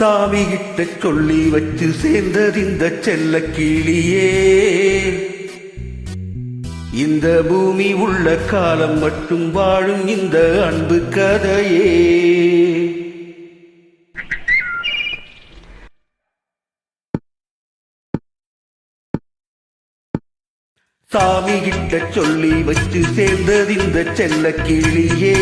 சாமி கிட்ட சொல்லி வச்சு சேர்ந்தது இந்த செல்ல கிளியே. இந்த பூமி உள்ள காலம் மட்டும் வாழும் இந்த அன்பு கதையே. சாமி கிட்ட சொல்லி வச்சு சேர்ந்தது இந்த செல்ல கிளியே.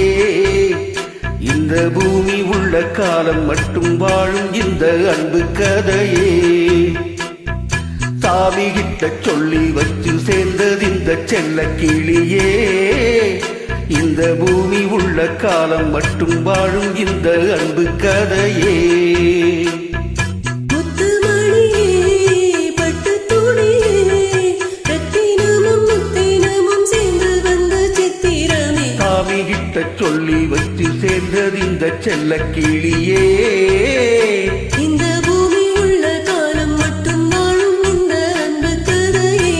இந்த பூமி உள்ள காலம் மட்டும் வாழும் இந்த அன்பு கதையே. சாமி கிட்ட சொல்லி வச்சு சேர்ந்தது இந்த செல்ல கிளியே. இந்த பூமி உள்ள காலம் மட்டும் வாழும் இந்த அன்பு கதையே. சொல்லி வச்சு சேர்ந்தது இந்த செல்ல கிளியே. இந்த பூமி உள்ள காலம் மட்டும் வாழும் இந்த அன்பு கதையே.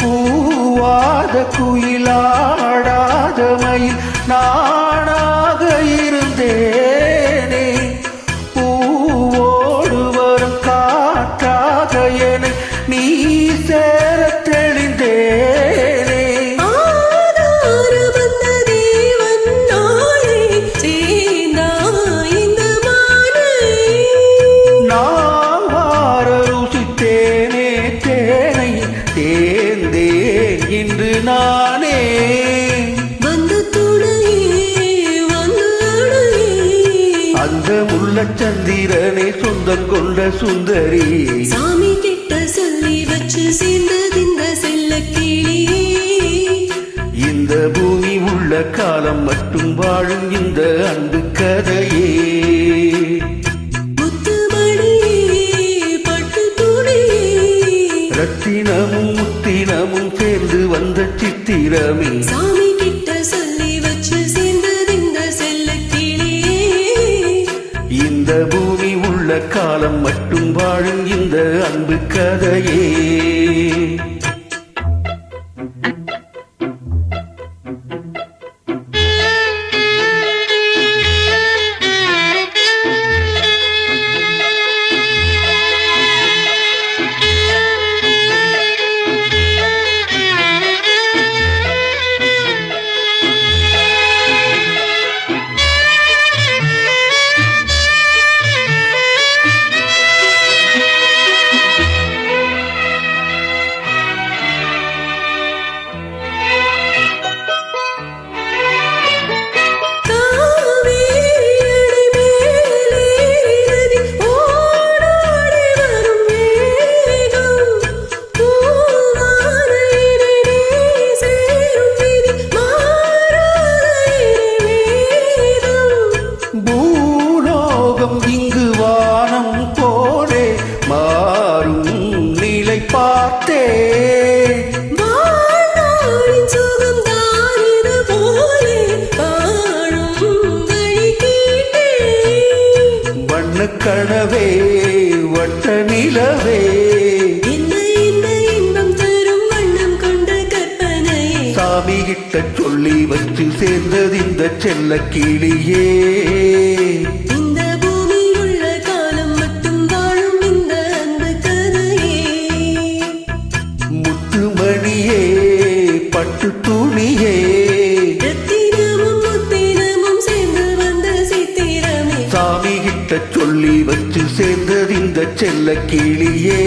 பூவாத குயிலாடாத மயில் நானாக இருந்தேனே. பூவோடு வரும் காற்றாக என நீ சேர தெளிந்தேனே. நான் வார ருசித்தேனே தேனை தேர்ந்தே இன்று நானே. வந்து துணையே வந்து அந்த முள்ளச்சந்திரனே சொந்தம் கொண்ட சுந்தரி. சாமி கிட்ட சொல்லி வச்சு சேர்ந்தது இந்த செல்ல கிளியே. இந்த பூமி உள்ள காலம் மட்டும் வாழும் இந்த அன்பு கதையே. ரத்தினமும் முத்தினமும் சேர்ந்து வந்த சித்திரமே. சாமி கிட்ட சொல்லி வச்சு சேர்ந்தது இந்த செல்ல கிளியே. இந்த பூமி உள்ள காலம் மட்டும் வாழும் இந்த அன்பு கதையே. இங்கு வானம் போலே மாறும் நிலை பார்த்தே. சுகம் தானிது போலே காணும் வழி கேட்டே. வண்ண கனவே வட்ட நிலவே என்ன இன்பம் தரும் வண்ணம் கொண்ட கற்பனையே. சாமி கிட்ட சொல்லி வச்சு சேர்ந்தது இந்த செல்ல கிளியே. இந்த பூமி உள்ள காலம் மட்டும் வாழும் இந்த அன்பு கதையே. முத்துமணியே பட்டு துணியே ரத்தினமும் முத்தினமும் சேர்ந்து வந்த சித்திரமே. சாமி கிட்ட சொல்லி வச்சு சேர்ந்தது இந்த செல்ல கிளியே.